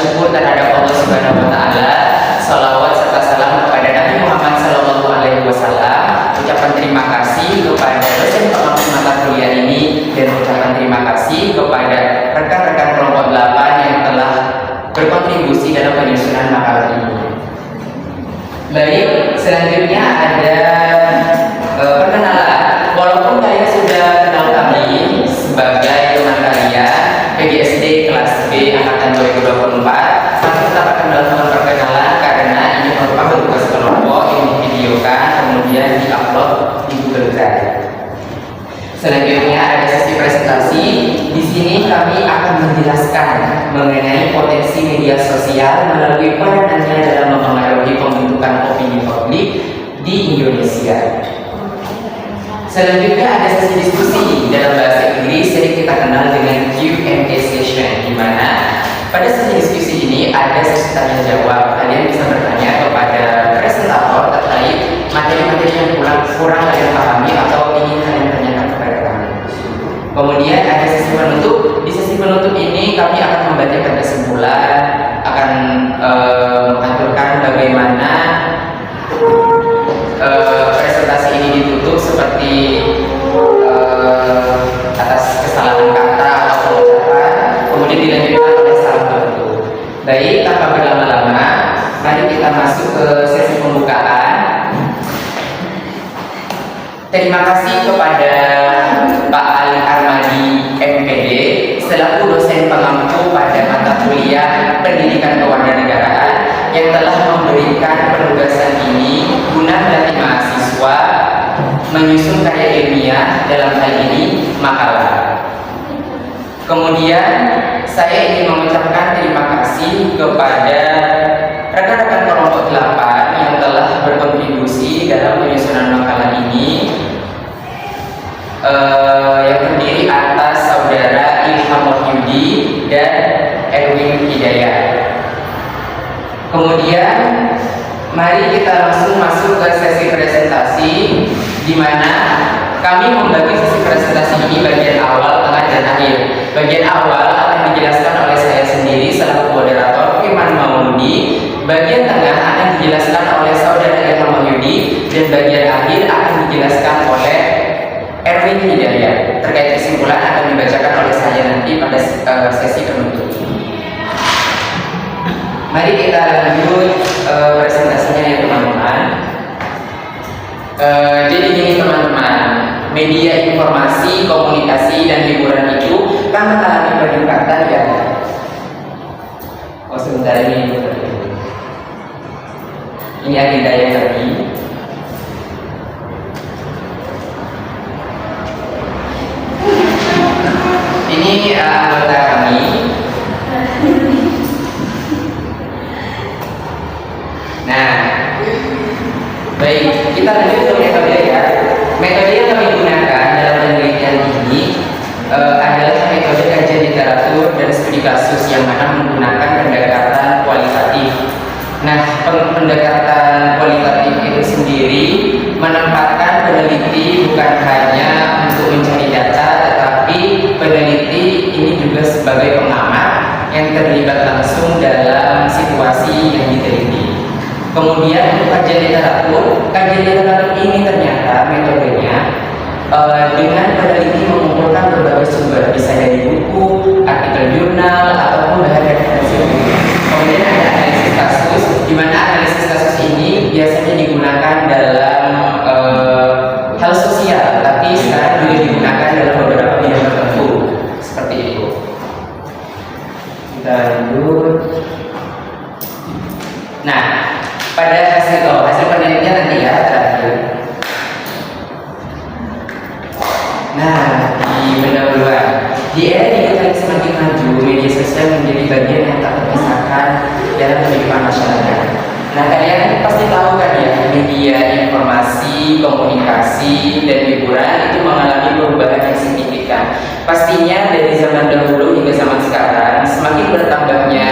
syukur terhadap Allah Subhanahu wa taala, salawat serta salam kepada Nabi Muhammad sallallahu alaihi wasallam, ucapan terima kasih kepada dosen pengampu mata kuliah ini, dan ucapan terima kasih kepada rekan-rekan kelompok 8 yang telah berkontribusi dalam penyusunan makalah ini. Baik, selanjutnya ada perkenalan. Walaupun kalian sudah kenal kami sebagai teman kalian PGSD kelas B angkatan 2024, tapi tetap akan melakukan perkenalan karena ini merupakan tugas kelompok yang divideokan kemudian diupload di Google Drive. Selanjutnya ada sesi presentasi. Di sini kami akan menjelaskan mengenai potensi media sosial melalui peranannya dalam mempengaruhi pembentukan opini publik di Indonesia. Selanjutnya ada sesi diskusi dalam bahasa Inggris yang kita kenal dengan Q&A session, di mana pada sesi diskusi ini ada sesi tanya jawab. Kalian bisa bertanya kepada presentator terkait materi-materi yang kurang kalian pahami atau ingin kalian tanyakan kepada kami. Kemudian ada sesi penutup. Di sesi penutup ini kami akan membacakan kesimpulan, akan mengaturkan bagaimana presentasi ini ditutup, seperti atas kesalahan kata atau ucapan, kemudian dilanjutkan oleh salam penutup. Baik, tanpa berlama-lama, mari kita masuk ke sesi pembukaan. Terima kasih kepada Pak Ali Armadi MPD selaku dosen pengampu pada mata kuliah Pendidikan Kewarganegaraan yang telah memberikan penugasan ini guna melatih mahasiswa menyusun karya ilmiah, dalam hal ini makalah. Kemudian saya ingin mengucapkan terima kasih kepada rekan-rekan kelompok 8 yang telah berkontribusi dalam penyusunan makalah ini, yang terdiri atas saudara Ilham Wahyudi dan Erwin Hidayat. Kemudian mari kita langsung masuk ke sesi presentasi, di mana kami membagi sesi presentasi ini bagian awal, tengah, dan akhir. Bagian awal akan dijelaskan oleh saya sendiri selaku moderator Firman Mauludi. Bagian tengah akan dijelaskan oleh saudara Ilham Wahyudi, dan bagian akhir akan dijelaskan oleh Erwin Hidayat. Terkait kesimpulan akan dibacakan oleh saya nanti pada sesi penutup. Mari kita lanjut presentasinya ya teman-teman. Jadi gini teman-teman, media informasi, komunikasi, dan hiburan itu kan mengalami peningkatan ya. Oh sebentar ini agenda yang tadi. Ini anggota kami. Nah, baik, kita lanjut ke metode ya. Metode yang kami gunakan dalam penelitian ini adalah metode kajian literatur dan studi kasus yang mana menggunakan pendekatan kualitatif. Nah, pendekatan kualitatif itu sendiri menempatkan peneliti bukan hanya untuk mencari data, tetapi peneliti ini juga sebagai pengamat yang terlibat langsung dalam situasi yang diteliti. Kemudian untuk kajian literatur ini ternyata metodenya dengan peneliti mengumpulkan berbagai sumber, bisa dari buku, artikel jurnal, ataupun bahan referensi. Kemudian ada analisis kasus, di mana analisis kasus ini biasanya digunakan dalam hal sosial, tapi sekarang juga digunakan dalam beberapa bidang tertentu, seperti itu. Kita lanjut. Nah, pada hasil penelitian nanti ya terakhir. Nah, di pendahuluan, di era digital yang semakin maju, media sosial menjadi bagian yang tak terpisahkan dalam kehidupan masyarakat. Nah, kalian pasti tahu kan ya, media informasi, komunikasi, dan hiburan itu mengalami perubahan yang signifikan. Pastinya dari zaman dahulu hingga zaman sekarang, semakin bertambahnya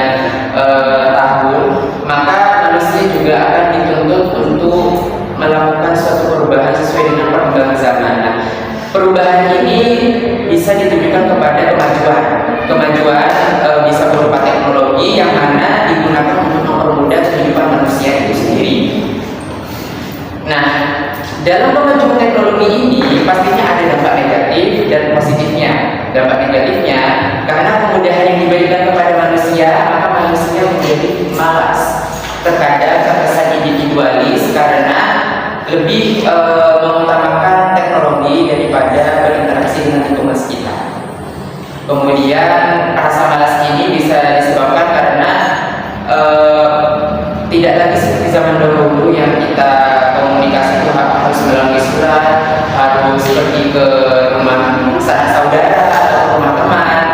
tahun, maka manusia juga akan dituntut untuk melakukan suatu perubahan sesuai dengan perkembangan zaman. Nah, perubahan ini bisa ditujukan kepada kemajuan bisa berupa teknologi teknologi yang mana digunakan untuk mempermudah kehidupan manusia itu sendiri. Nah, dalam kemajuan teknologi ini pastinya ada dampak negatif dan positifnya. Dampak negatifnya karena kemudahan yang diberikan kepada manusia, maka manusia menjadi malas. Terkadang terkesan individualis karena lebih mengutamakan teknologi daripada berinteraksi dengan lingkungan sekitar. Kemudian rasa malas ini bisa disebabkan karena tidak lagi seperti zaman dahulu yang kita komunikasi itu harus melalui surat, harus pergi ke rumah sanak saudara atau rumah teman.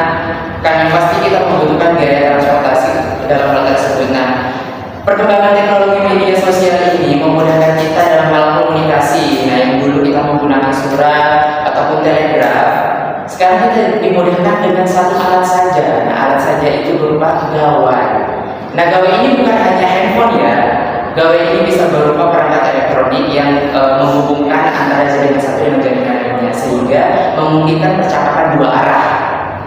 Karena pasti kita membutuhkan gaya transportasi dalam hal tersebut. Nah, perkembangan teknologi media sosial ini memudahkan kita dalam hal komunikasi. Nah, yang dulu kita menggunakan surat ataupun telegraf, sekarang kita dimudahkan dengan satu alat saja. Nah, alat saja itu berupa gawai. Nah, gawai ini bukan hanya handphone ya. Gawai ini bisa berupa perangkat elektronik yang menghubungkan antara jaringan satu dengan jaringan lainnya, sehingga memungkinkan percakapan dua arah.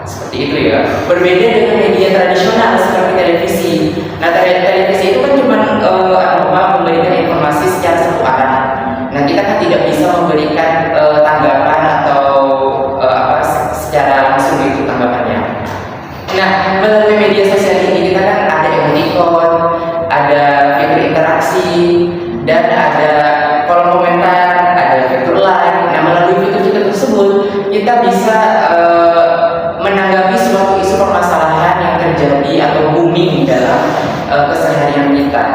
Seperti itu ya. Berbeda dengan media tradisional seperti televisi. Nah, televisi itu kan cuma memberikan informasi secara satu arah. Nah, kita kan tidak bisa memberikan tanggapan atau secara langsung itu tanggapannya. Nah, melalui media sosial ini kita kan ada emoticon, ada fitur interaksi, dan ada kolom komentar, ada fitur like. Nah, melalui fitur-fitur tersebut kita bisa menanggapi suatu isu permasalahan yang terjadi atau booming dalam keseharian kita.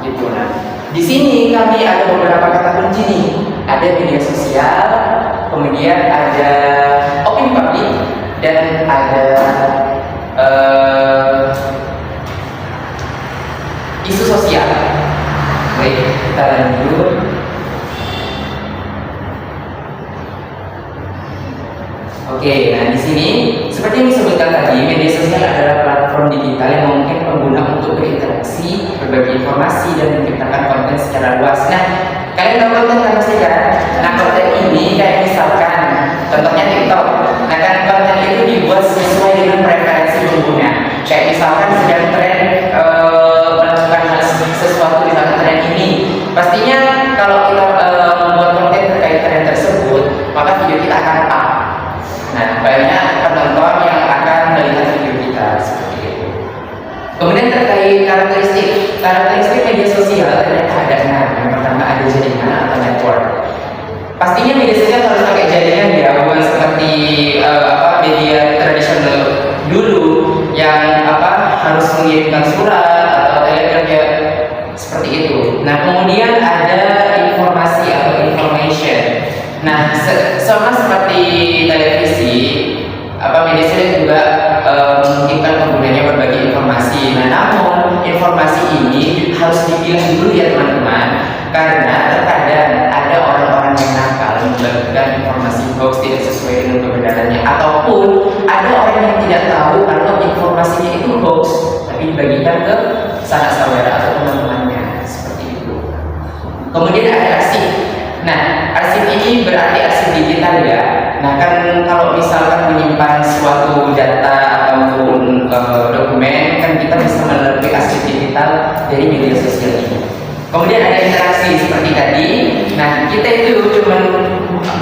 Gitu. Nah, di sini kami ada beberapa kata kunci nih. Ada media sosial, kemudian ada opini publik, dan ada isu sosial. Baik, kita lanjut. Oke, nah di sini seperti yang disebutkan tadi, media sosial adalah platform digital yang memungkinkan pengguna untuk berinteraksi, berbagi informasi, dan menciptakan konten secara luas. Nah, kalian tahu konten apa sih kan? Nah, konten ini kayak misalkan, contohnya TikTok. Nah, kan konten itu dibuat sesuai dengan preferensi pengguna. Kayak misalkan sedang tren melakukan hal sesuatu di dalam tren ini, pastinya kalau kita membuat konten terkait tren tersebut, maka video kita akan up. Nah, banyak penonton yang akan melihat video kita seperti itu. Kemudian terkait karakteristik media sosial ternyata ada 6. Yang pertama ada jaringan atau network. Pastinya media sosial harus pakai jaringan ya, bukan seperti media tradisional dulu yang harus mengirimkan surat atau telegram ya, seperti itu. Nah, kemudian ada informasi atau information. Nah, sama seperti televisi, media sosial juga memungkinkan penggunanya berbagi informasi. Nah, namun informasi ini harus dipilah dulu ya teman-teman, karena terkadang ada orang-orang yang nakal membagikan informasi hoax tidak sesuai dengan kebenarannya, ataupun ada orang yang tidak tahu kalau informasinya itu hoax, tapi dibagikan ke sanak saudara atau teman-temannya seperti itu. Kemudian ada arsip. Nah, arsip ini berarti arsip digital ya. Nah, kan kalau misalkan menyimpan suatu data ataupun dokumen, kan kita bisa melalui arsip digital dari media sosial ini. Kemudian ada interaksi seperti tadi. Nah, kita itu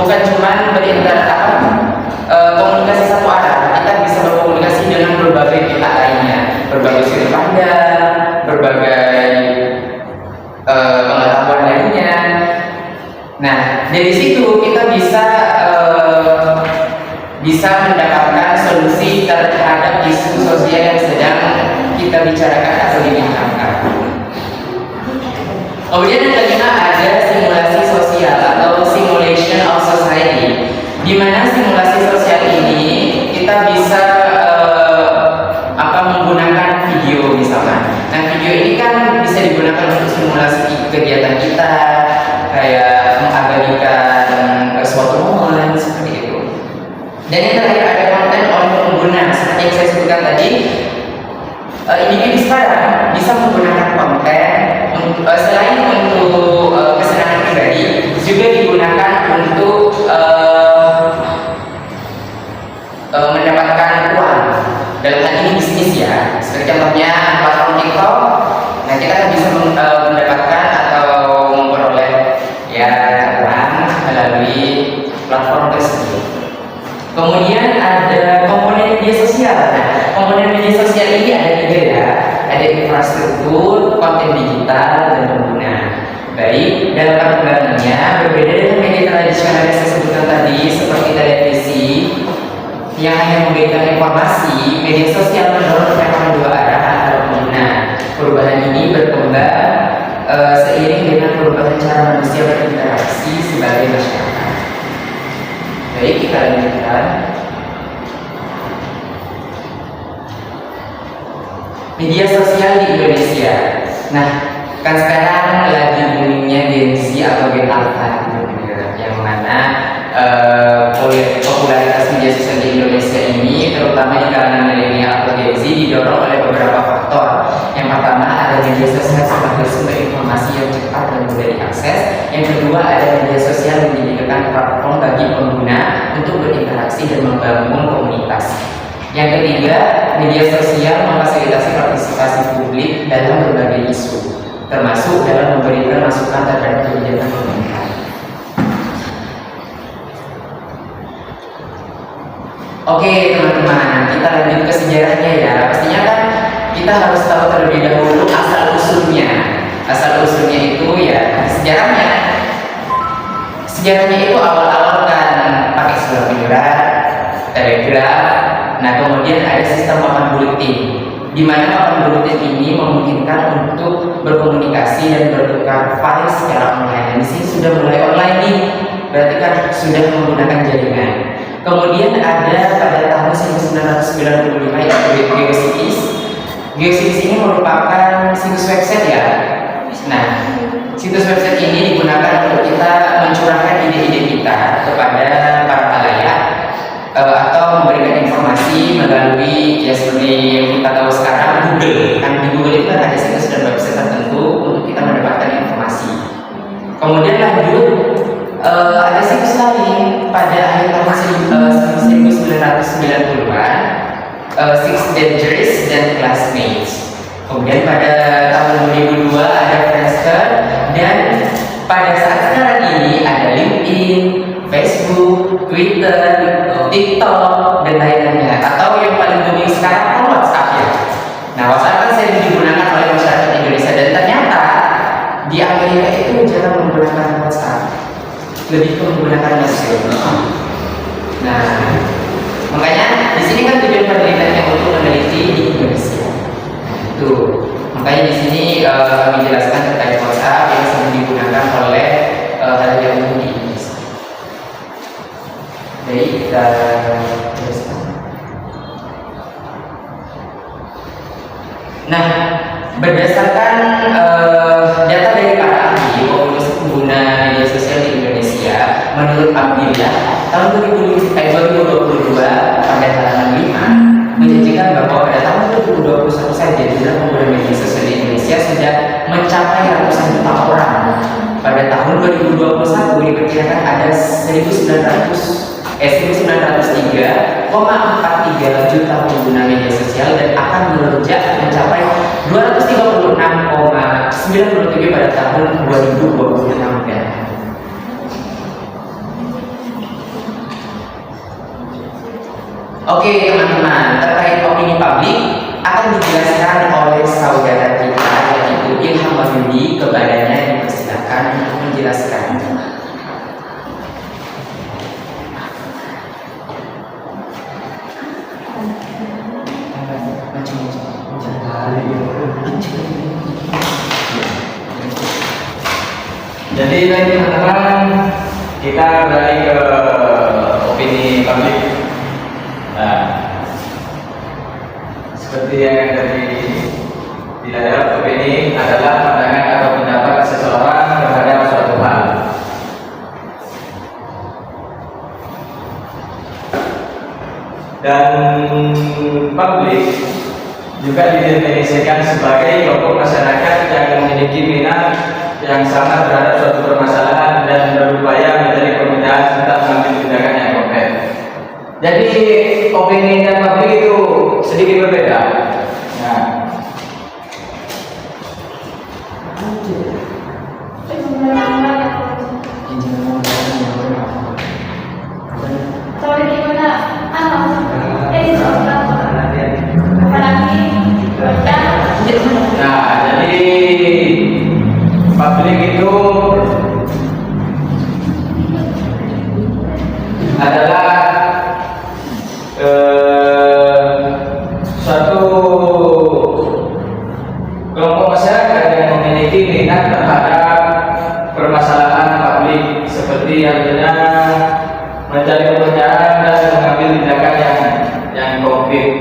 bukan cuma komunikasi satu arah, kita bisa berkomunikasi dengan berbagai pihak lainnya, berbagai sudut pandang, berbagai pengetahuan lainnya. Nah, dari situ kita bisa mendapatkan solusi terhadap isu sosial yang sedang kita bicarakan atau dibincangkan. Kemudian yang kelima ada simulasi sosial atau simulation of society, di mana simulasi sosial ini kita bisa menggunakan video misalkan. Nah, video ini kan bisa digunakan untuk simulasi kegiatan kita, kayak mengabadikan suatu momen seperti itu. Dan yang terakhir ada konten oleh pengguna, seperti yang saya sebutkan tadi. Individu sekarang bisa menggunakan konten selain untuk kesenangan pribadi, juga digunakan untuk mendapatkan uang. Dalam hal ini bisnis ya, seperti contohnya platform TikTok. Nah, kita kan bisa mendapatkan atau memperoleh ya uang melalui platform tersebut. Kemudian ada komponen media sosial. Nah, komponen media sosial ini ada 3 ya. Ada infrastruktur, konten digital, dan pengguna. Baik, dalam perkembangannya berbeda dengan media tradisional yang saya sebutkan tadi seperti televisi yang hanya memberikan informasi. Media sosial mendorong perkembangan 2 arah antara pengguna. Perubahan ini berkembang seiring dengan perubahan cara manusia berinteraksi sebagai masyarakat. Baik, kita lanjutkan. Media sosial di Indonesia. Nah, kan sekarang lagi boomingnya Gen Z atau Gen Alpha gitu, yang mana popularitas media sosial di Indonesia ini terutama di kalangan milenial atau Gen Z didorong oleh beberapa faktor. Yang pertama, ada media sosial sebagai sumber informasi yang cepat dan mudah diakses. Yang kedua, ada media sosial yang dijadikan platform bagi pengguna untuk berinteraksi dan membangun komunitas. Yang ketiga, media sosial memfasilitasi partisipasi publik dalam berbagai isu, termasuk dalam memberikan masukan terhadap kebijakan pemerintah. Oke teman-teman, kita lanjut ke sejarahnya ya. Pastinya kan kita harus tahu terlebih dahulu asal usulnya. Asal usulnya itu ya sejarahnya. Sejarahnya itu awal-awal kan pakai surat menyurat, telegraf. Nah, kemudian ada sistem papan buletin, di mana papan buletin ini memungkinkan untuk berkomunikasi dan bertukar file secara online. Di sini sudah mulai online nih, berarti kan sudah menggunakan jaringan. Kemudian ada pada tahun 1995 yaitu GeoCities. GeoCities ini merupakan situs website ya. Nah, situs website ini digunakan untuk kita mencurahkan ide-ide kita kepada para halayak atau memberikan informasi melalui ya seperti yang kita tahu sekarang Google. Kan di Google itu kan ada situs dan website tertentu untuk kita mendapatkan informasi. Kemudian lanjut ada situs lain pada akhir tahun 1990-an, Six Dangerous dan Classmates. Kemudian pada tahun 2002 ada Friendster, dan pada saat sekarang ini ada LinkedIn, Facebook, Twitter, TikTok, dan lain-lainnya. Atau yang paling booming sekarang kan WhatsApp ya. Nah, WhatsApp kan sering digunakan oleh masyarakat Indonesia, dan ternyata di Amerika itu jarang menggunakan WhatsApp, lebih ke menggunakan Messenger. Nah, makanya di sini kan tujuan penelitiannya untuk meneliti di Indonesia. Tuh, makanya di sini kami jelaskan terkait WhatsApp yang sering digunakan oleh halayak umum di Indonesia. Baik, kita teruskan. Nah, berdasarkan data dari para ahli populasi pengguna media sosial di Indonesia, menurut Abdillah tahun 2022 pada halaman 5 menjanjikan bahwa pada tahun 2021 saja jumlah pengguna media sosial di Indonesia sudah mencapai ratusan juta orang. Pada tahun 2021 diperkirakan ada 1903,43 juta pengguna media sosial dan akan melonjak mencapai 236,97 pada tahun 2026 mendatang. Oke teman-teman, terkait opini publik akan dijelaskan oleh saudara kita yaitu Ilham Wahyudi. Kepadanya dipersilakan untuk menjelaskan. Jadi teman-teman, kita beralih ke opini publik. Nah, seperti yang tadi dilihat, opini adalah pandangan atau pendapat seseorang terhadap suatu hal. Dan publik juga didefinisikan sebagai kelompok masyarakat yang memiliki minat yang sama terhadap suatu permasalahan dan berupaya mencari perbedaan serta mengambil tindakan yang konkret. Jadi opini dan publik itu sedikit berbeda. Nah, yang konkret.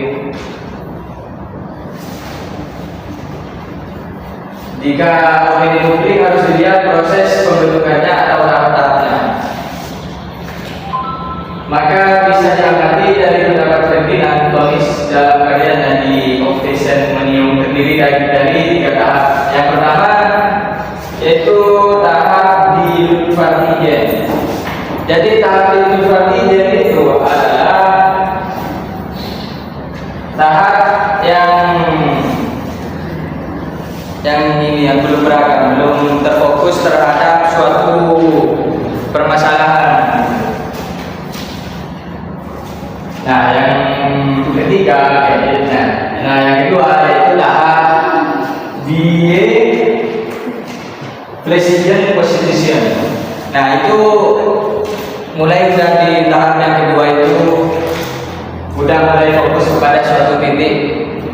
Jika opini publik harus dilihat proses pembentukannya atau tahap-tahapnya, maka bisa diamati dari pendapat pimpinan tulis dalam karyanya di Obsession Menium terdiri dari 3 tahap. Yang pertama yaitu tahap di Lutfartigen. Jadi tahap di Lutfartigen itu adalah tahap yang ini yang belum beragam, belum terfokus terhadap suatu permasalahan. Nah, yang ketiga, yang kedua yaitu tahap die Präzision Position. Nah, itu mulai dari tahap yang kedua itu udah mulai fokus kepada suatu titik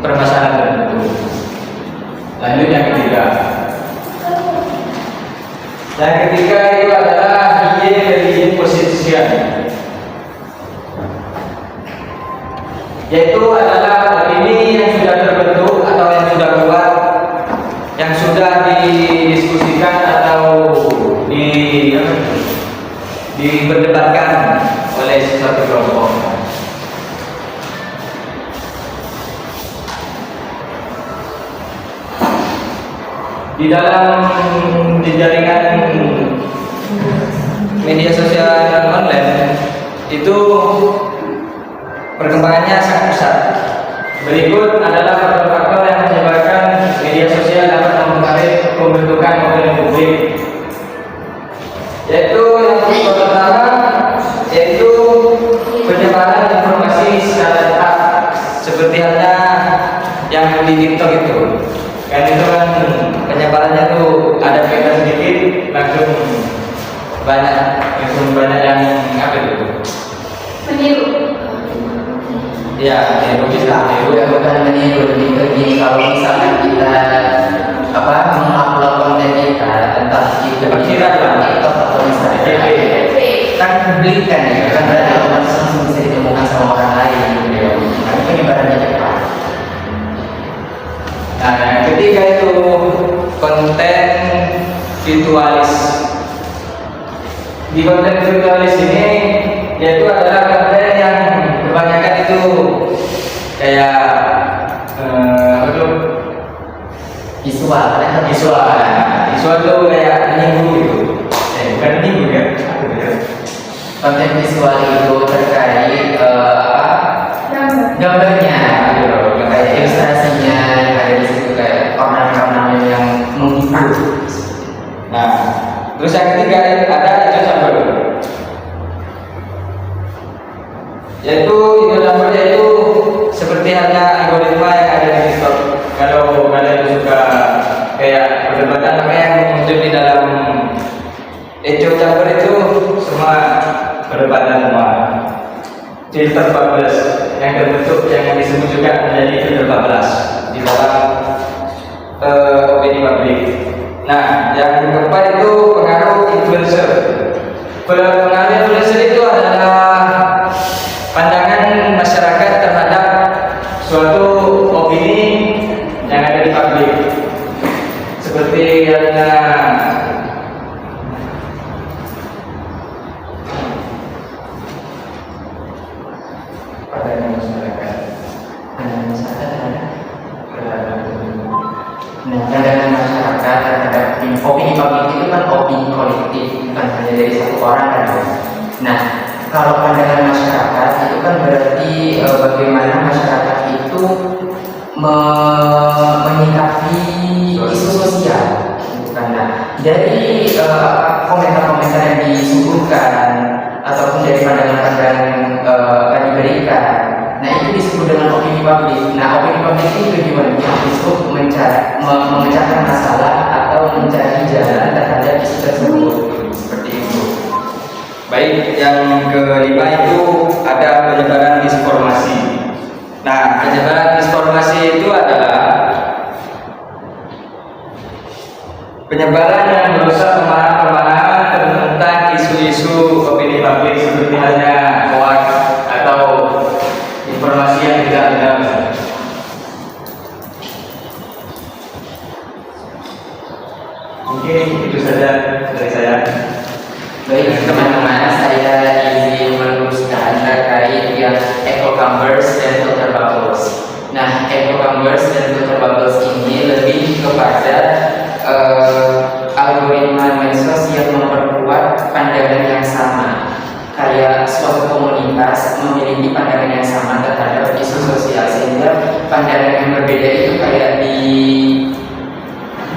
permasalahan tertentu. Lanjut yang ketiga. Yang ketiga itu adalah die Präzision Position, yaitu adalah opini yang sudah terbentuk atau yang sudah kuat, yang sudah didiskusikan atau diperdebatkan oleh suatu kelompok. Di dalam jaringan media sosial online itu perkembangannya sangat pesat. Berikut adalah faktor-faktor yang menyebabkan media sosial dapat mempengaruhi pembentukan opini publik. Yaitu yang pertama yaitu penyebaran informasi secara cepat, seperti halnya yang di TikTok itu. Kan itu kan penyebarannya tuh ada beda sedikit langsung banyak yang apa itu? Meniru. Ya, meniru bisa. Bukan meniru, lebih ke gini, kalau misalkan kita mengupload konten kita tentang itu Perkiraan lah. TikTok atau misalnya kan publik kan ya, kan berarti otomatis langsung bisa ditemukan sama orang lain gitu ya. Nah, penyebarannya cepat. Nah, yang ketiga itu konten virtualis. Di konten virtualis ini yaitu adalah konten yang kebanyakan itu kayak Visual itu kayak menipu gitu. Bukan menipu ya. Konten visual itu terkait gambarnya, kayak ilustrasinya yang ada di situ, kayak ornamen-ornamen yang menghibur. Nah, terus yang ketiga ada echo chamber. Yaitu seperti halnya algoritma yang ada di TikTok. Kalau kalian suka kayak perdebatan apa yang muncul di dalam echo chamber itu semua perdebatan semua. Filter 14 yang terbentuk yang disebut juga menjadi filter 14 di dalam opini publik. Nah, yang keempat itu pengaruh influencer. Pengaruh influencer itu adalah pandangan masyarakat terhadap suatu opini yang ada di publik. Seperti halnya pandangan masyarakat. Pandangan masyarakat terhadap opini publik itu kan opini kolektif, bukan hanya dari satu orang kan. Nah, kalau pandangan masyarakat itu kan berarti bagaimana masyarakat itu menyikapi isu sosial, bukan? Nah, dari komentar-komentar yang disuguhkan ataupun dari pandangan-pandangan yang diberikan, nah itu disebut dengan opini publik. Nah, opini publik ini tujuannya untuk memecahkan masalah atau mencari jalan terhadap isu tersebut, seperti itu. Baik, yang kelima itu ada penyebaran disinformasi. Nah, penyebaran disinformasi itu adalah penyebaran yang merusak pemahaman tentang isu-isu opini publik, seperti halnya hoax atau informasi yang chambers dan filter bubbles. Nah, echo chambers dan filter bubbles ini lebih kepada algoritma medsos yang memperkuat pandangan yang sama. Kayak suatu komunitas memiliki pandangan yang sama terhadap isu sosial, sehingga pandangan yang berbeda itu kayak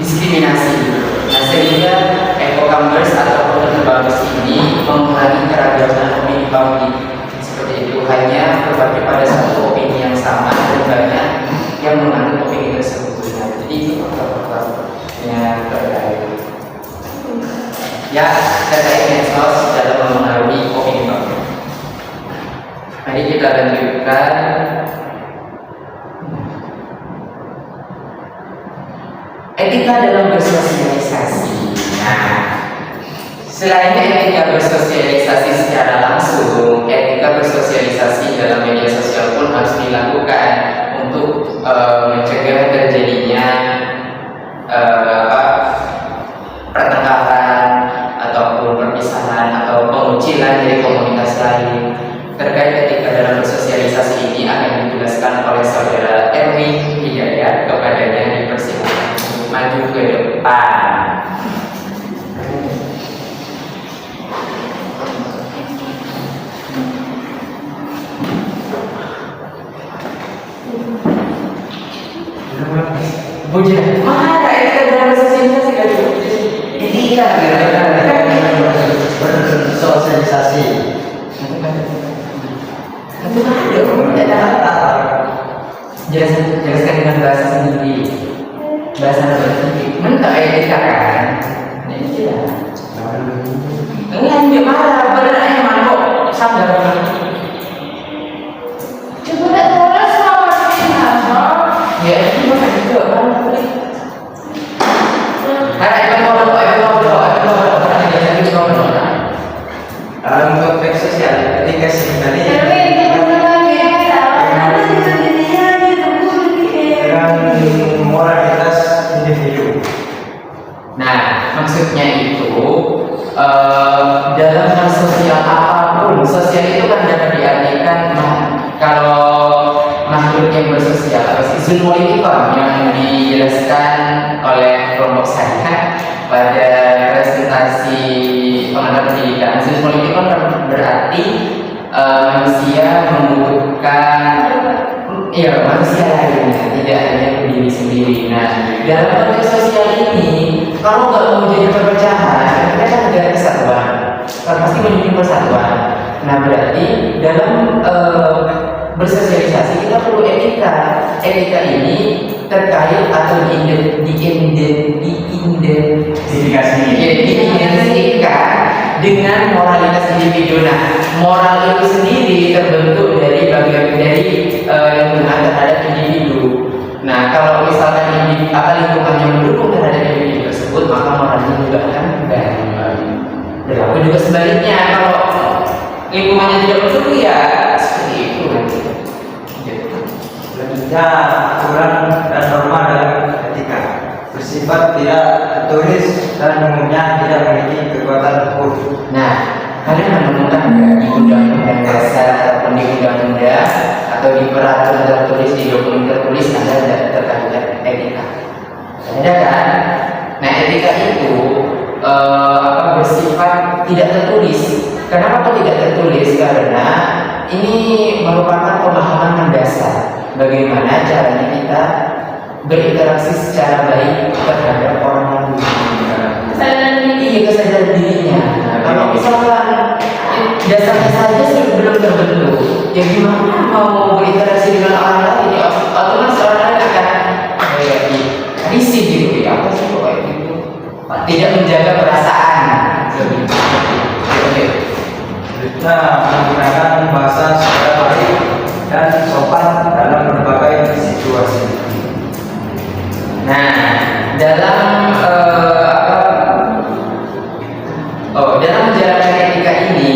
diskriminasi. Nah, sehingga echo chambers atau filter bubbles ini mengurangi keragaman opini publik. Seperti itu, hanya berbagi pada satu opini yang sama dan banyak yang menganut opini tersebut. Nah, jadi itu faktor-faktor yang terkait. Ya, terkait medsos dalam mempengaruhi opini publik. Mari kita lanjutkan. Etika dalam bersosialisasi. Nah, selain etika bersosialisasi secara langsung, etika bersosialisasi dalam media sosial pun harus dilakukan untuk mencegah terjadinya pertengkaran ataupun perpisahan atau pengucilan dari komunitas lain. Terkait etika dalam bersosialisasi ini akan dijelaskan oleh saudara Erwin Hidayat. Kepadanya dipersilakan maju ke depan. Bujan, mana etika dalam bersosialisasi kan? Etika bersosialisasi. Itu ada apa? Jelaskan dengan bahasa sendiri. Bahasa sendiri. Mentah etika kan? Ini tidak. Enggak, dia marah. Benerannya mangkok. Sabar. Coba tak terus sama Ya, itu bukan juga kan? Dalam konteks sosial, ketika sebenarnya dengan moralitas individu. Nah, maksudnya itu dalam hal sosial apapun, sosial itu kan dapat diartikan kalau makhluk yang bersosial, atau zoonotikon yang dijelaskan oleh kelompok saya pada presentasi pengantar pendidikan. Zoonotikon berarti manusia membutuhkan manusia lainnya, tidak hanya diri sendiri. Nah, dalam konteks sosial ini, kalau nggak mau jadi perpecahan, kita kan negara kesatuan, pasti menjadi persatuan. Nah, berarti dalam bersosialisasi kita perlu etika. Etika ini terkait atau diidentifikasikan dengan moralitas individu. Nah, moral itu sendiri terbentuk dari bagian dari lingkungan terhadap individu. Nah, kalau misalkan lingkungan yang mendukung terhadap individu tersebut, maka moralnya juga akan berlaku juga sebaliknya. Kalau lingkungannya tidak mendukung, ya seperti itu. Selanjutnya, aturan dan norma dalam etika bersifat tidak tertulis dan umumnya tidak memiliki kekuatan hukum. Nah, kalian menemukan nggak di undang-undang dasar ataupun di undang-undang atau di peraturan tertulis, di dokumen tertulis ada terkait etika? Ada kan? Nah, etika itu bersifat tidak tertulis. Kenapa kok tidak tertulis? Karena ini merupakan pemahaman mendasar bagaimana caranya kita berinteraksi secara baik terhadap orang lain. Kesadaran dirinya. Nah, kalau misalkan dasarnya saja belum terbentuk, ya gimana mau berinteraksi dengan orang lain? Ya otomatis orang lain akan risih gitu ya. Apa sih kok kayak gitu? Tidak menjaga perasaan. Kita menggunakan bahasa secara baik dan sopan dalam berbagai situasi. Nah, dalam dalam menjalankan etika ini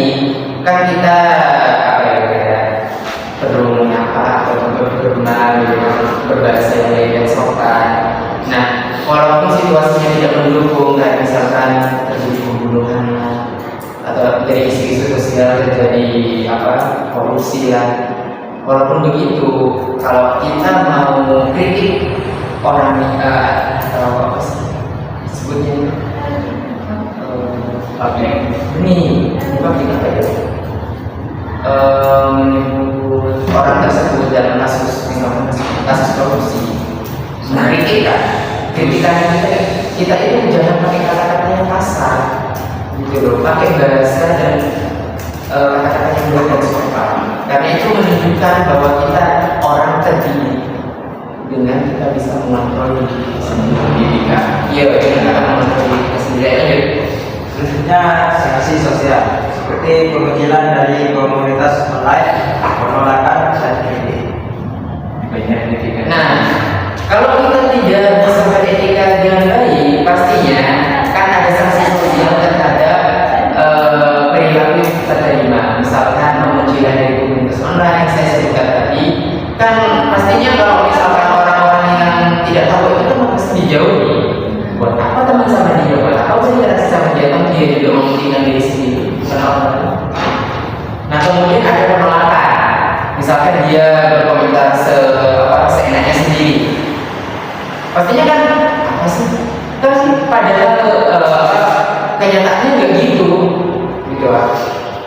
kan kita perlu menyapa atau berkenal dengan berbahasa yang baik dan sopan. Nah, walaupun situasinya tidak mendukung, kayak misalkan terjadi pembunuhan atau dari isu-isu sosial terjadi korupsi lah. Walaupun begitu, kalau kita mau kritik orang atau apa sih sebutnya ini publik apa ya? Menyebut orang tersebut dalam kasus misalnya kasus korupsi, kritikan kita itu jangan pakai kata-kata yang kasar, gitu loh, pakai bahasa dan kata-kata yang baik dan sopan, karena itu menunjukkan bahwa kita orang terdiri dengan kita bisa mengontrol diri kita sendiri kan? Iya, dengan kita mengontrol diri kita sendiri aja. Berikutnya sanksi sosial seperti pemanggilan dari komunitas online, penolakan dan kritik. Banyak kritikan. Nah, kalau kita tidak bisa beretika dengan baik, pastinya kan ada sanksi sosial terhadap perilaku yang kita terima. Misalkan pemanggilan dari komunitas online, saya sebutkan tadi, kan pastinya kalau misalkan orang-orang yang tidak tahu itu kan pasti dijauhi. Buat apa teman sama dia? Buat apa sih interaksi sama dia? Kan dia juga mementingkan diri sendiri, bukan orang lain. Nah, kemudian ada penolakan. Misalkan dia berkomentar seenaknya sendiri. Pastinya kan apa sih? Tapi padahal kenyataannya nggak gitu, gitu lah.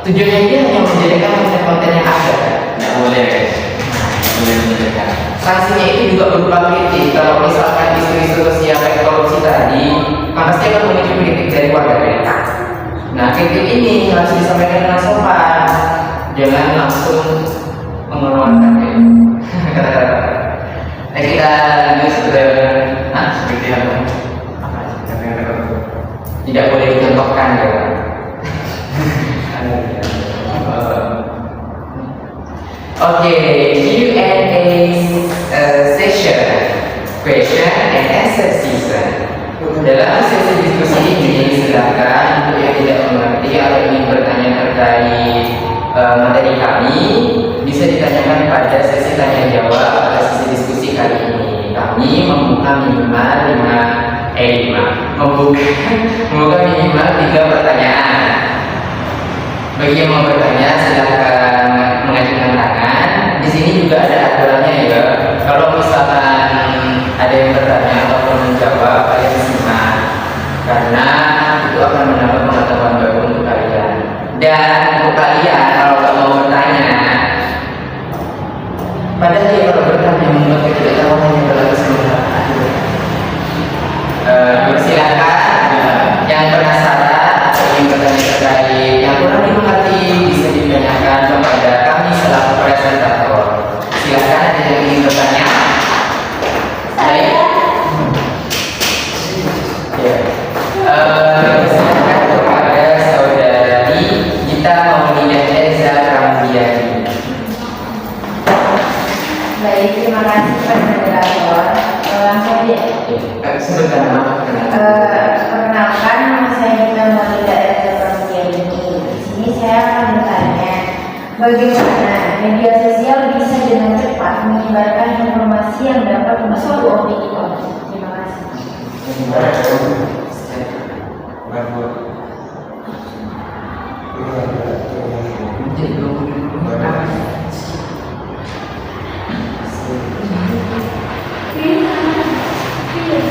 Tujuannya dia hanya menjadikan konten-konten yang ada. Nggak boleh guys, nggak boleh menjadikan. Sanksinya itu juga berupa kritik. Kalau misalkan isu-isu sosial kayak korupsi tadi, maka pasti akan muncul kritik dari warga mereka. Nah, kritik ini harus disampaikan dengan sopan, jangan langsung mengeluarkan kata-kata. Nah, kita lanjut ke Seperti apa? tidak boleh dicontohkan ya. Oke, Q&A session, question and answer season. Dalam sesi diskusi ini silakan untuk yang tidak mengerti atau ingin bertanya terkait materi kami bisa ditanyakan pada sesi tanya jawab pada sesi diskusi kali ini. Kami membuka minimal membuka minimal 3 pertanyaan. Bagi yang mau bertanya silakan mengajukan tangan. Di sini juga ada aturannya ya. Kalau misalkan ada yang bertanya ataupun menjawab, kalian simak karena itu akan menambah pengetahuan baru untuk kalian. Dan untuk kalian kalau mau bertanya, padahal dia kalau bertanya membuat ketidaktahuan yang berlaku sementara. Silakan yang penasaran atau ingin bertanya terkait yang kurang dimengerti bisa ditanyakan kepada kami selaku presentator. Silakan ada yang ingin bertanya. Baik. Ya. Silakan kepada saudari Gita Maulidah Eza Ramdiani. Baik, terima kasih Pak Moderator. Langsung aja. Sebentar, maaf. Perkenalkan, nama saya Gita Maulidah Eza Ramdiani. Di sini saya akan bertanya, bagaimana media sosial bisa dengan cepat menyebarkan informasi yang dapat membantu opini publik? Terima kasih.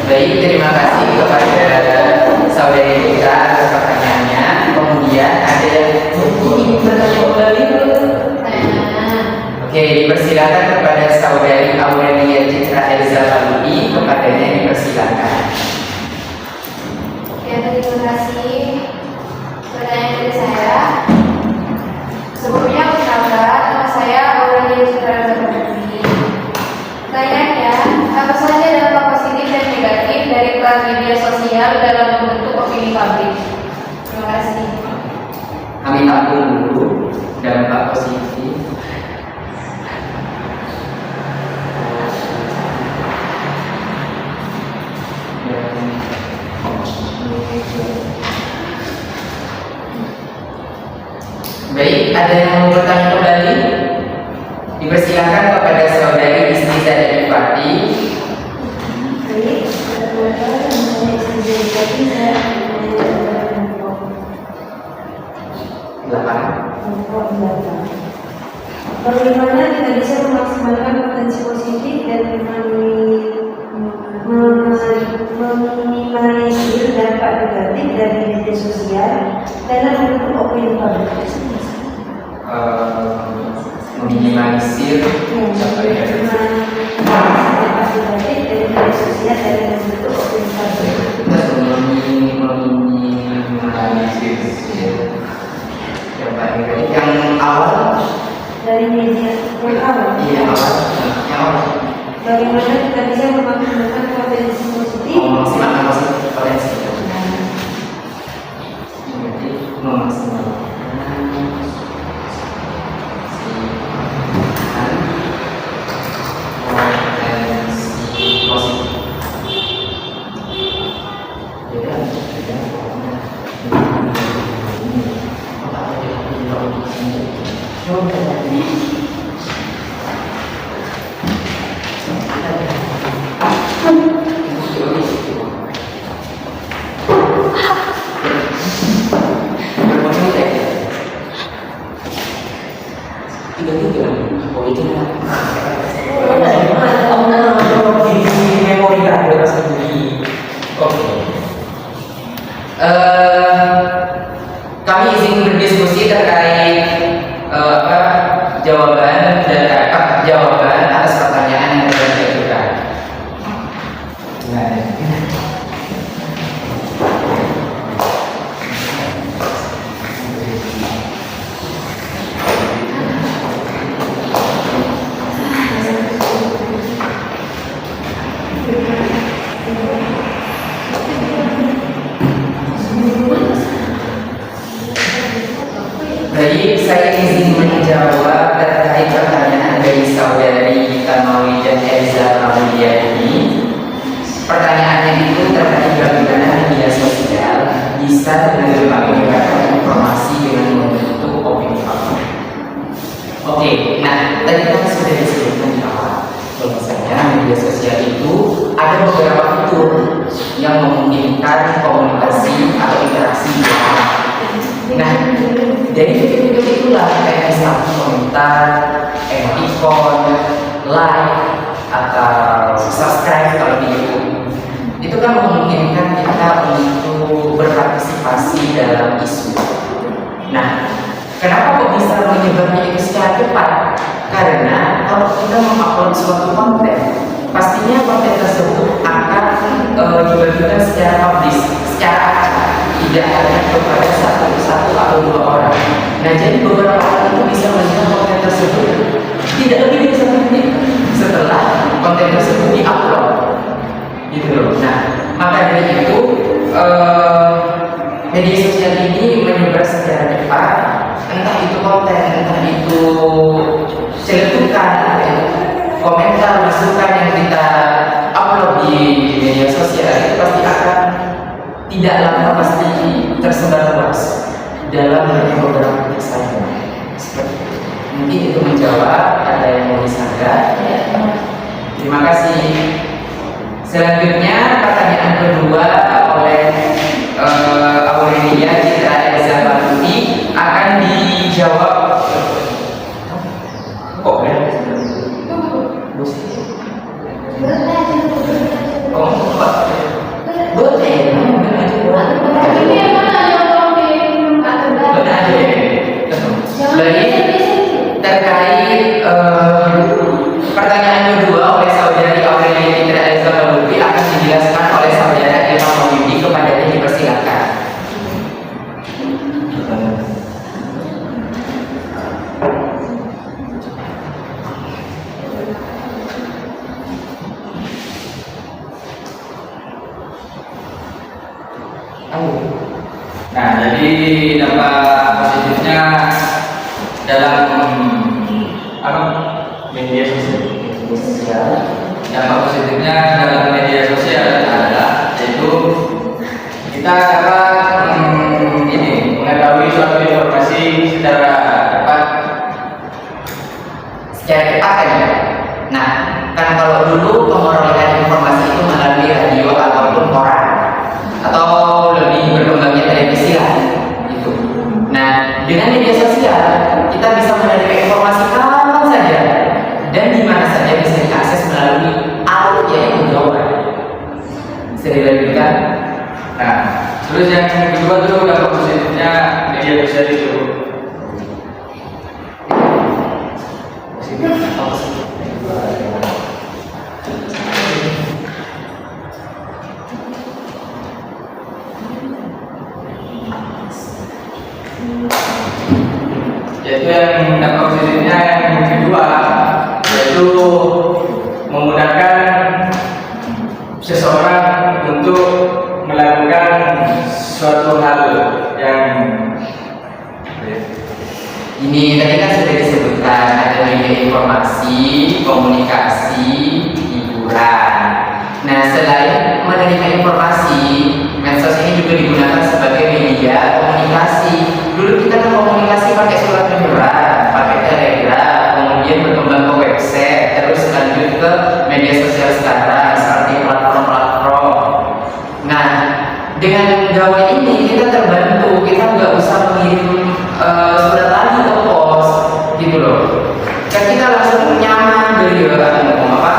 Baik, terima kasih kepada saudari kita atas pertanyaannya. Kemudian ada yang ingin bertanya kembali. Oke, dipersilakan kepada saudari Aurelia Citra Elza Paludi, kepadanya dipersilakan. Ya, terima kasih. Pertanyaan dari saya. Sebelumnya perkenalkan, nama saya Aurelia Citra Elza Paludi. Pertanyaannya, apa saja dampak positif dan negatif dari peran media sosial dalam membentuk opini publik? Terima kasih. Kami tampung dulu dampak positif. Baik, ada yang mau bertanya kembali? Dipersilakan kepada saudari Istri Zadani Fati. Baik, Bagaimana kita bisa memaksimalkan potensi positif dan meminimalisir dampak negatif dari media sosial dalam membentuk opini publik? Meminimalisir Dampak negatif dari media sosial dalam membentuk opini publik. meminimalisir dampak negatif yang awal. Dari media yang awal. Iya, awal. Yang awal. Bagaimana kita bisa memaksimalkan potensi positif? Memaksimalkan potensi. Berarti memaksimalkan potensi positif. Memori ada sendiri. Oke. Kami izin berdiskusi terkait jawaban atas pertanyaan yang telah diajukan. Baik, saya izin menjawab terkait pertanyaan dari saudari Tamawi dan Eliza Ramadia ini. Pertanyaannya itu terkait bagaimana media sosial bisa dengan berbagai menyebarkan informasi dengan membentuk opini publik. Oke, nah tadi kan sudah disebutkan di awal bahwasanya media sosial itu ada beberapa fitur yang memungkinkan komunikasi atau interaksi di dalam. Nah, dari fitur itulah kayak misalnya komentar, emoticon, like, atau subscribe kalau di YouTube. Itu kan memungkinkan kita untuk berpartisipasi dalam isu. Nah, kenapa kok bisa menyebarnya itu secara cepat? Karena kalau kita mengupload suatu konten, pastinya konten tersebut akan dibagikan secara publis, secara acak, tidak hanya kepada satu atau dua orang. Nah, jadi beberapa orang itu bisa melihat konten tersebut tidak lebih dari 1 menit setelah konten tersebut diupload, gitu loh. Nah, maka dari itu media sosial ini menyebar secara cepat, entah itu konten, entah itu celetukan, komentar, masukan yang kita upload di media sosial itu pasti akan tidak lama pasti tersebar luas dalam hanya beberapa detik saja. Seperti itu. Mungkin itu menjawab. Ada yang mau disanggah? Terima kasih. Selanjutnya pertanyaan kedua oleh Aurelia Citra Eliza Baluti akan dijawab. Oh, ya? Terkait pertanyaan kedua oleh saudari Aurelia Citra Eliza Baluti akan dijelaskan oleh saudara Ilham Mahyudi, kepadanya dipersilakan. Nah, jadi dampak positifnya dalam media sosial. Dampak positifnya dalam media sosial adalah yaitu kita dapat mengetahui suatu informasi secara cepat. Secara cepat kan ya? Nah, kan kalau dulu pemerolehan informasi itu melalui radio ataupun koran, atau lebih berkembangnya televisi lah gitu. Nah, dengan media sosial kita bisa menerima informasi kapan Yaitu yang dampak positifnya yang kedua, yaitu memudahkan seseorang untuk melakukan suatu hal yang Ini tadi kan sudah disebutkan ada media informasi, komunikasi, hiburan. Nah, selain menerima informasi, medsos ini juga digunakan sebagai media komunikasi. Dulu kita komunikasi pakai surat menyurat, pakai telegram, kemudian berkembang ke website, terus lanjut ke media sosial sekarang seperti platform-platform. Nah, dengan gawai ini kita terbantu, kita nggak usah mengirim surat lagi ke pos, gitu loh. Dan kita langsung nyaman beliau ngomong apa,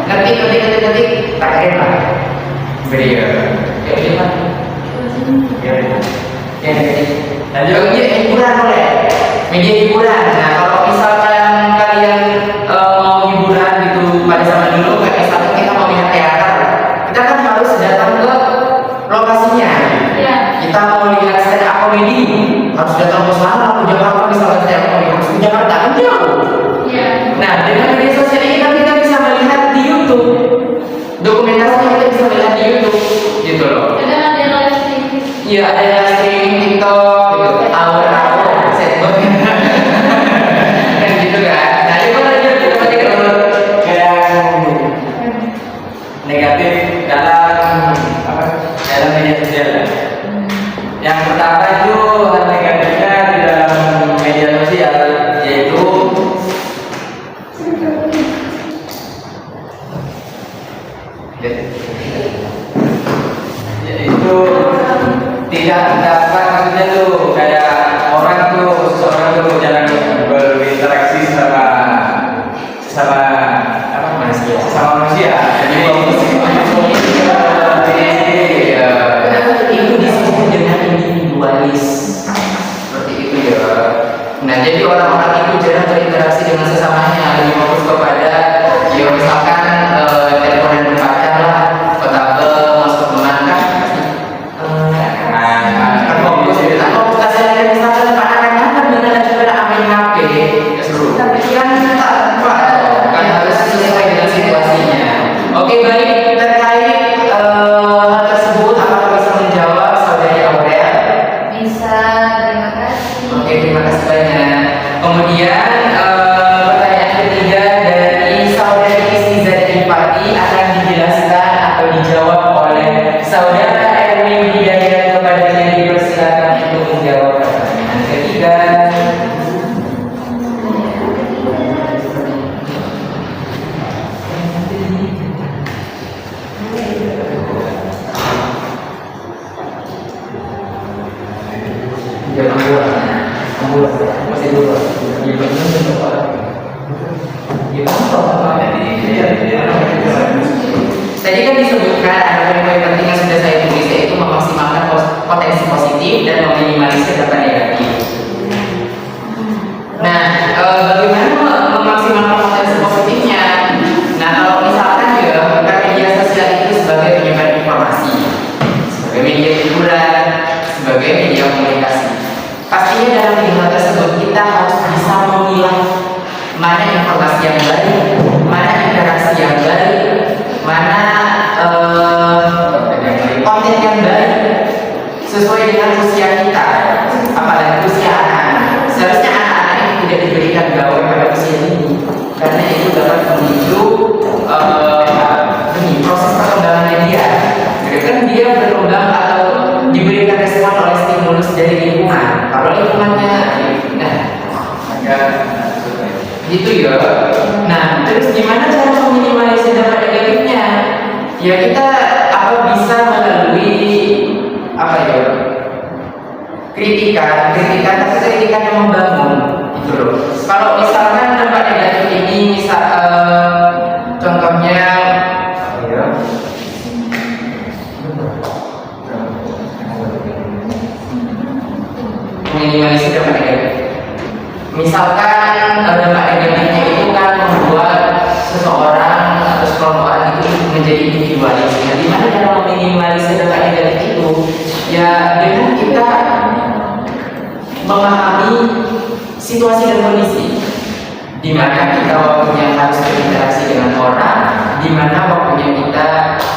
ngetik, tak keren lah. Beliau, ya udah, ya ngetik. Dan juga media hiburan boleh, media hiburan. Nah, kalau misalkan kalian mau hiburan gitu pada zaman dulu, kayak misalkan kita mau lihat teater, kita kan harus datang ke lokasinya. Kita mau lihat stand up comedy, harus datang ke sana, ke Jakarta misalnya stand up comedy, harus ke Jakarta kan jauh. Nah, dengan media sosial ini kan kita bisa melihat di YouTube, dokumentasinya kita bisa melihat di YouTube, gitu loh. Iya, ada yang streaming TikTok, gitu, awal-awal, setbot, dan gitu kan. Nah, itu kan aja kita berarti yang negatif dalam dalam media sosial. Yang pertama itu hal negatifnya di dalam media sosial, yaitu tidak dapat, maksudnya tuh kayak seseorang tuh jarang berinteraksi sama manusia. Jadi Itu disebut dengan individualis, seperti itu ya. Nah, jadi orang-orang itu jarang berinteraksi dengan sesamanya, lebih fokus kepada ya misalkan telepon dan berpacar lah, petable, masuk teman kan kan fokus gitu. Kalau bukan saya misalkan anak-anak kan dengan juga ambil HP ya seru. Tapi kan tak kan harus sesuai dengan situasinya. Oke, baik, terkait hal tersebut apakah bisa menjawab saudari Aurel? Bisa, terima kasih. Oke, terima kasih banyak. Kemudian pertanyaan ketiga dari saudari Istiza dari Pati akan dijelaskan atau dijawab oleh saudara Erwin Hidayat. Kepadanya dipersilakan untuk menjawab pertanyaan ketiga. Masih dulu. Tadi kan disebutkan ada poin-poin penting yang sudah saya tulis, yaitu memaksimalkan potensi positif dan meminimalisir dampak negatif. Nah, bagaimana memaksimalkan potensi positifnya? Nah, kalau misalkan ya media sosial itu sebagai penyebar informasi, sebagai media hiburan, sebagai media komunikasi. Pastinya dalam hal tersebut kita harus bisa memilah mana informasi yang baik, mana interaksi yang baik, mana konten yang baik sesuai dengan usia kita, apalagi usia anak-anak. Seharusnya anak-anak ini tidak diberikan gawai pada usia ini, karena itu dapat memicu proses perkembangan dia. Jadi kan dia berkembang atau diberikan respon oleh stimulus dari lingkungan. Kalau lingkungannya, nah, gitu ya. Nah, terus gimana cara meminimalisir dampak negatifnya? Ya kita bisa melalui kritikan tapi kritikan yang membangun, gitu loh. Kalau misalkan dampak negatif ini, contohnya, minimalisir dampak negatif. Misalkan dampak negatifnya itu kan menjadi individualis. Nah, di mana cara meminimalisir data negatif itu? Ya dengan kita memahami situasi dan kondisi, di mana kita waktunya harus berinteraksi dengan orang, di mana waktunya kita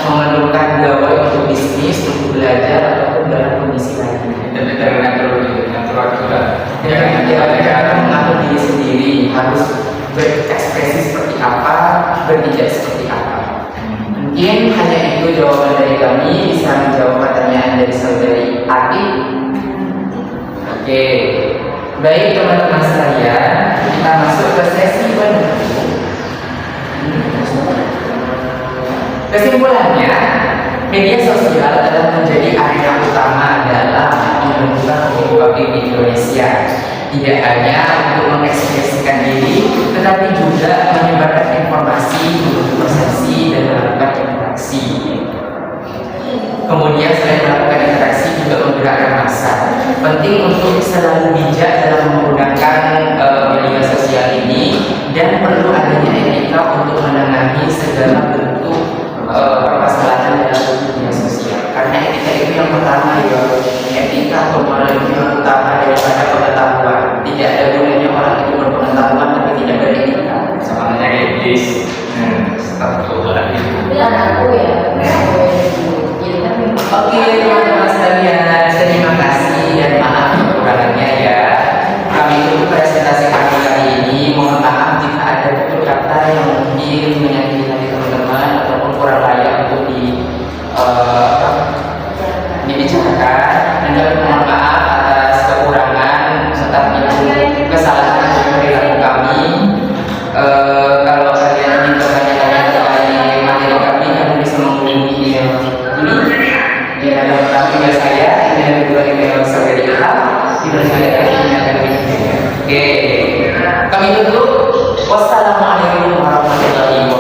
memerlukan gawai untuk bisnis, untuk belajar ataupun dalam kondisi lainnya. Dan kita mengatur aturan. Kita mengatur diri sendiri, harus berekspresi seperti apa, bertindak seperti apa. Mungkin hanya itu jawaban dari kami. Bisa menjawab pertanyaan dari saudari Ati. Oke, baik teman-teman sekalian, kita masuk ke sesi penutup. Kesimpulannya, media sosial adalah menjadi arena utama dalam pembentukan opini publik di Indonesia. Tidak hanya untuk mengekspresikan diri, tetapi juga menyebarkan informasi, membentuk persepsi, dan melakukan interaksi. Kemudian selain melakukan interaksi juga menggerakkan massa. Penting untuk selalu bijak dalam menggunakan media sosial ini, dan perlu adanya etika untuk menengahi segala bentuk permasalahan dalam media sosial. Karena etika itu yang pertama ya, etika atau moral itu yang utama daripada pengetahuan. Tidak ada gunanya orang itu berpengetahuan tapi tidak beretika. Sama kayak iblis. Satu lagi. Bilang aku ya. Oke teman-teman sekalian, terima kasih dan maaf kekurangannya ya. Kami tutup presentasi kami kali ini. Mohon maaf jika ada tutur kata yang mungkin menyakiti hati teman-teman ataupun kurang layak untuk dibicarakan. Dan kami mohon maaf atas kekurangan serta kesalahan dari perilaku kami. Kalau kalian ingin bertanya-tanya terkait materi kami, kalian bisa menghubungi email ini. Email yang pertama email saya, email yang kedua email saudari Ilham, email saya email akademik. Oke, kami tutup. Wassalamualaikum warahmatullahi wabarakatuh.